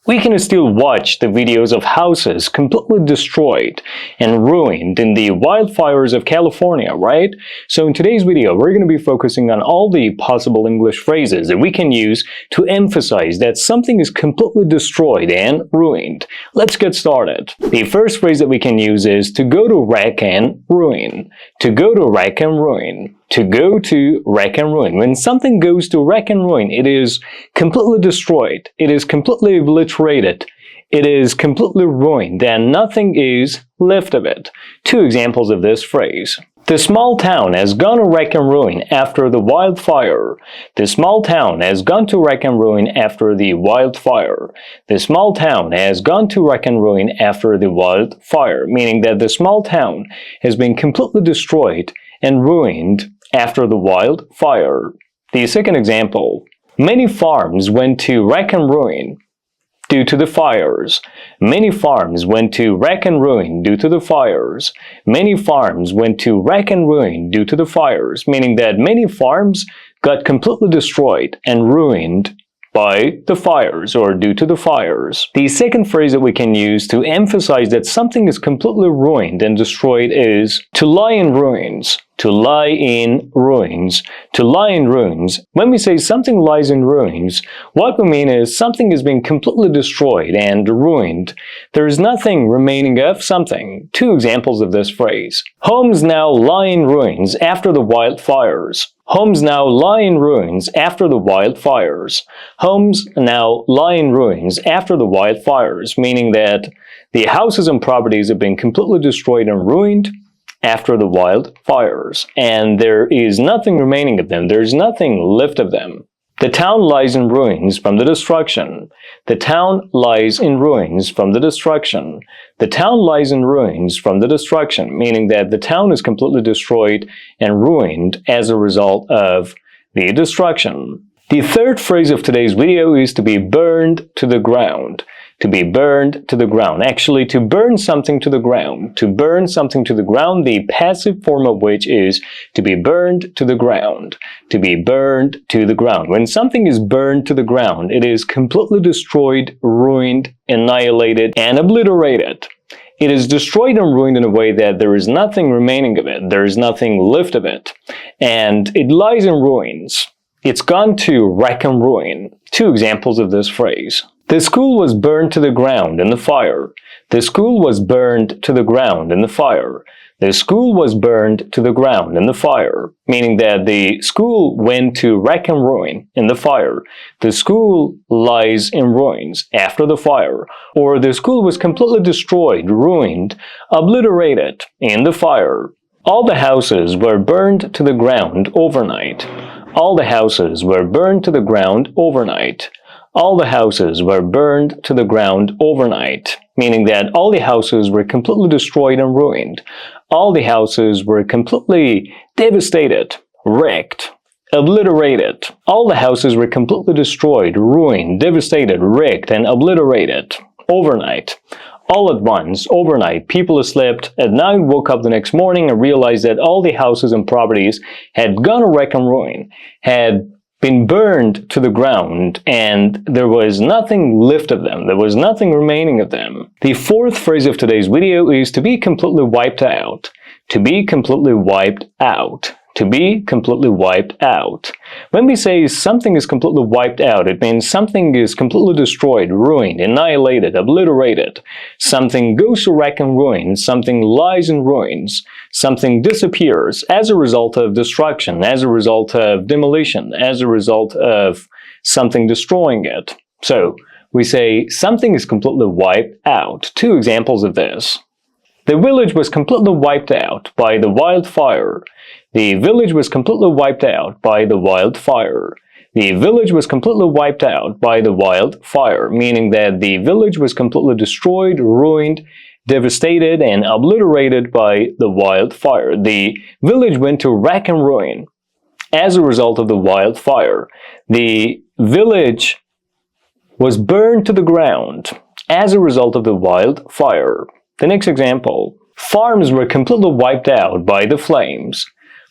We can still watch the videos of houses completely destroyed and ruined in the wildfires of California, right? So in today's video, we're going to be focusing on all the possible English phrases that we can use to emphasize that something is completely destroyed and ruined. Let's get started. The first phrase that we can use is to go to wreck and ruin. To go to wreck and ruin. To go to wreck and ruin. When something goes to wreck and ruin, it is completely destroyed. It is completely obliterated. It is completely ruined, and nothing is left of it. Two examples of this phrase. The small town has gone to wreck and ruin after the wildfire. The small town has gone to wreck and ruin after the wildfire. The small town has gone to wreck and ruin after the wildfire, meaning that the small town has been completely destroyed and ruined after the wildfire. The second example. Many farms went to wreck and ruin due to the fires. Many farms went to wreck and ruin due to the fires. Many farms went to wreck and ruin due to the fires, meaning that many farms got completely destroyed and ruined by the fires or due to the fires. The second phrase that we can use to emphasize that something is completely ruined and destroyed is to lie in ruins. To lie in ruins. To lie in ruins. When we say something lies in ruins, what we mean is something is being completely destroyed and ruined. There is nothing remaining of something. Two examples of this phrase. Homes now lie in ruins after the wildfires. Homes now lie in ruins after the wildfires. Homes now lie in ruins after the wildfires, meaning that the houses and properties have been completely destroyed and ruined after the wildfires, and there is nothing remaining of them. There is nothing left of them. The town lies in ruins from the destruction. The town lies in ruins from the destruction. The town lies in ruins from the destruction, meaning that the town is completely destroyed and ruined as a result of the destruction. The third phrase of today's video is to be burned to the ground. To be burned to the ground. Actually, to burn something to the ground. To burn something to the ground, the passive form of which is to be burned to the ground. To be burned to the ground. When something is burned to the ground, it is completely destroyed, ruined, annihilated, and obliterated. It is destroyed and ruined in a way that there is nothing remaining of it. There is nothing left of it. And it lies in ruins. It's gone to wreck and ruin. Two examples of this phrase. The school was burned to the ground in the fire. The school was burned to the ground in the fire. The school was burned to the ground in the fire, meaning that the school went to wreck and ruin in the fire. The school lies in ruins after the fire, or the school was completely destroyed, ruined, obliterated in the fire. All the houses were burned to the ground overnight. All the houses were burned to the ground overnight. All the houses were burned to the ground overnight, meaning that all the houses were completely destroyed and ruined. All the houses were completely devastated, wrecked, obliterated. All the houses were completely destroyed, ruined, devastated, wrecked, and obliterated overnight. All at once, overnight, people slept at night, woke up the next morning and realized that all the houses and properties had gone to wreck and ruin, had been burned to the ground, and there was nothing left of them. There was nothing remaining of them. The fourth phrase of today's video is to be completely wiped out. To be completely wiped out. To be completely wiped out. When we say something is completely wiped out, it means something is completely destroyed, ruined, annihilated, obliterated. Something goes to wreck and ruin, something lies in ruins, something disappears as a result of destruction, as a result of demolition, as a result of something destroying it. So, we say something is completely wiped out. Two examples of this. The village was completely wiped out by the wildfire. The village was completely wiped out by the wildfire. The village was completely wiped out by the wildfire, meaning that the village was completely destroyed, ruined, devastated, and obliterated by the wildfire. The village went to wreck and ruin as a result of the wildfire. The village was burned to the ground as a result of the wildfire. The next example. Farms were completely wiped out by the flames.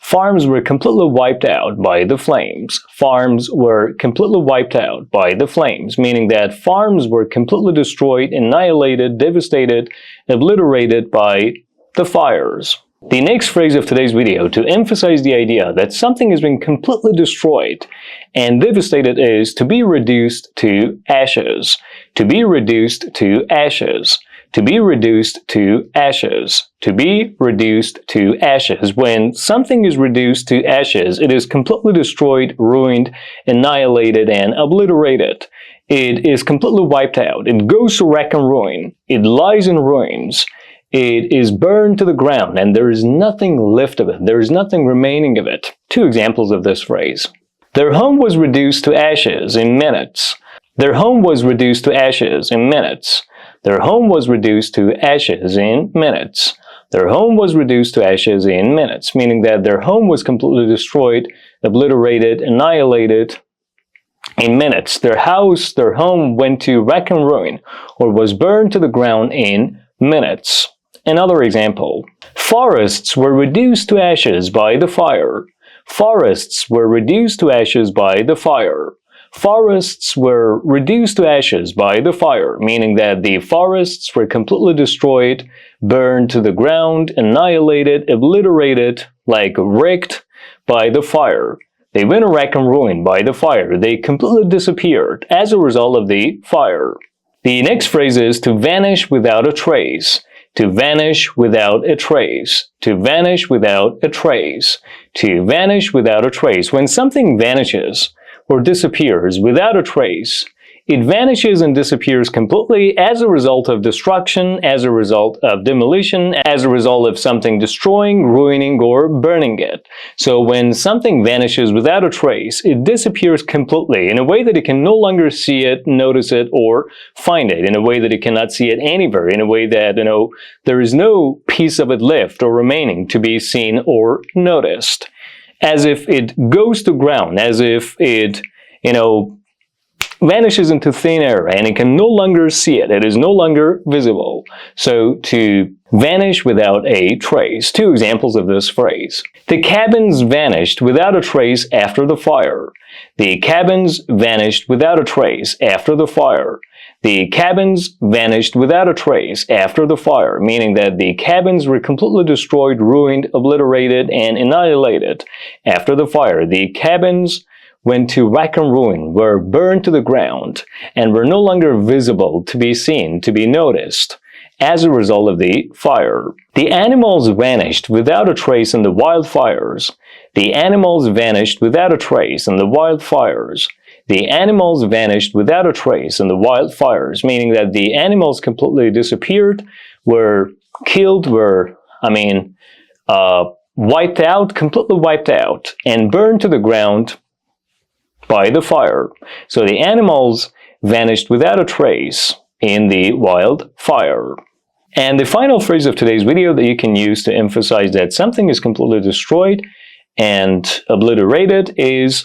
Farms were completely wiped out by the flames. Farms were completely wiped out by the flames, meaning that farms were completely destroyed, annihilated, devastated, obliterated by the fires. The next phrase of today's video to emphasize the idea that something has been completely destroyed and devastated is to be reduced to ashes. To be reduced to ashes. To be reduced to ashes. To be reduced to ashes. When something is reduced to ashes, it is completely destroyed, ruined, annihilated, and obliterated. It is completely wiped out. It goes to wreck and ruin. It lies in ruins. It is burned to the ground, and there is nothing left of it. There is nothing remaining of it. Two examples of this phrase. Their home was reduced to ashes in minutes. Their home was reduced to ashes in minutes. Their home was reduced to ashes in minutes. Their home was reduced to ashes in minutes, meaning that their home was completely destroyed, obliterated, annihilated in minutes. Their house, their home went to wreck and ruin, or was burned to the ground in minutes. Another example. Forests were reduced to ashes by the fire. Forests were reduced to ashes by the fire. Forests were reduced to ashes by the fire, meaning that the forests were completely destroyed, burned to the ground, annihilated, obliterated, like wrecked by the fire. They went to wreck and ruin by the fire. They completely disappeared as a result of the fire. The next phrase is to vanish without a trace. To vanish without a trace. To vanish without a trace. To vanish without a trace. When something vanishes or disappears without a trace, it vanishes and disappears completely as a result of destruction, as a result of demolition, as a result of something destroying, ruining, or burning it. So when something vanishes without a trace, it disappears completely in a way that it can no longer see it, notice it, or find it, in a way that it cannot see it anywhere, in a way that, there is no piece of it left or remaining to be seen or noticed. As if it goes to ground, as if it, vanishes into thin air and it can no longer see it. It is no longer visible. So to vanish without a trace. Two examples of this phrase. The cabins vanished without a trace after the fire. The cabins vanished without a trace after the fire. The cabins vanished without a trace after the fire, meaning that the cabins were completely destroyed, ruined, obliterated, and annihilated after the fire. The cabins went to wreck and ruin, were burned to the ground, and were no longer visible to be seen, to be noticed, as a result of the fire. The animals vanished without a trace in the wildfires. The animals vanished without a trace in the wildfires. The animals vanished without a trace in the wildfires, meaning that the animals completely disappeared, were killed, wiped out, completely wiped out, and burned to the ground by the fire. So the animals vanished without a trace in the wildfire. And the final phrase of today's video that you can use to emphasize that something is completely destroyed and obliterated is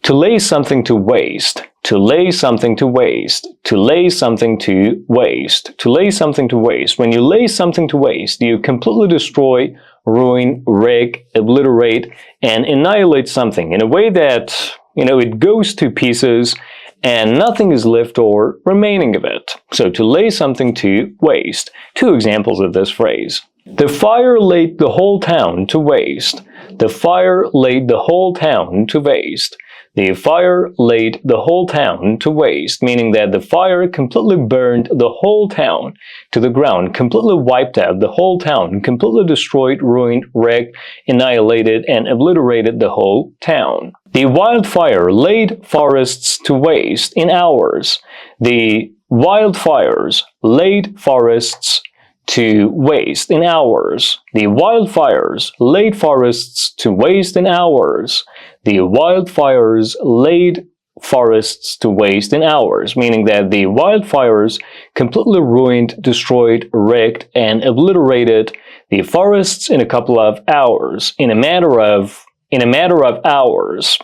to lay something to waste. To lay something to waste. To lay something to waste. To lay something to waste. When you lay something to waste, you completely destroy, ruin, wreck, obliterate, and annihilate something in a way that it goes to pieces and nothing is left or remaining of it. So to lay something to waste. Two examples of this phrase. The fire laid the whole town to waste. The fire laid the whole town to waste. The fire laid the whole town to waste, meaning that the fire completely burned the whole town to the ground, completely wiped out the whole town, completely destroyed, ruined, wrecked, annihilated, and obliterated the whole town. The wildfire laid forests to waste in hours. The wildfires laid forests to waste in hours. The wildfires laid forests to waste in hours. The wildfires laid forests to waste in hours, meaning that the wildfires completely ruined, destroyed, wrecked, and obliterated the forests in a couple of hours, in a matter of hours.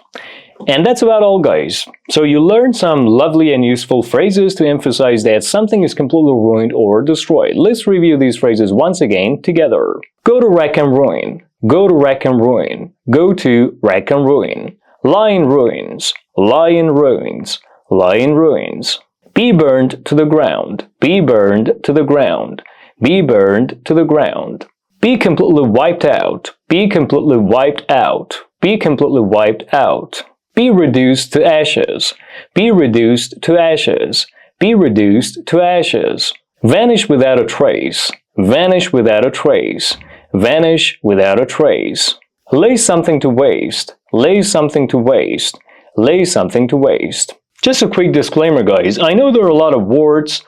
And that's about all, guys. So you learned some lovely and useful phrases to emphasize that something is completely ruined or destroyed. Let's review these phrases once again together. Go to wreck and ruin. go to wreck and ruin, go to wreck and ruin. Lie in ruins, lie in ruins, lie in ruins. Be burned to the ground, be burned to the ground, be burned to the ground. Be completely wiped out, be completely wiped out, be completely wiped out. Be reduced to ashes, be reduced to ashes, be reduced to ashes. Vanish without a trace, vanish without a trace, vanish without a trace. Lay something to waste, lay something to waste, lay something to waste. Just a quick disclaimer, guys. I know there are a lot of words,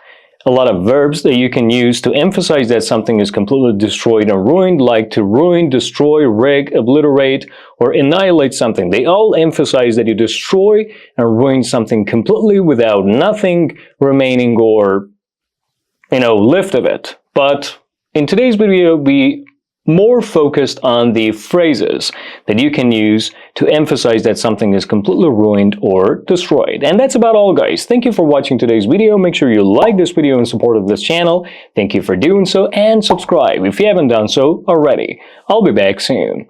a lot of verbs that you can use to emphasize that something is completely destroyed and ruined, like to ruin, destroy, wreck, obliterate, or annihilate something. They all emphasize that you destroy and ruin something completely without nothing remaining or, left of it. But in today's video, we more focused on the phrases that you can use to emphasize that something is completely ruined or destroyed. And that's about all, guys. Thank you for watching today's video. Make sure you like this video in support of this channel. Thank you for doing so, and subscribe if you haven't done so already. I'll be back soon.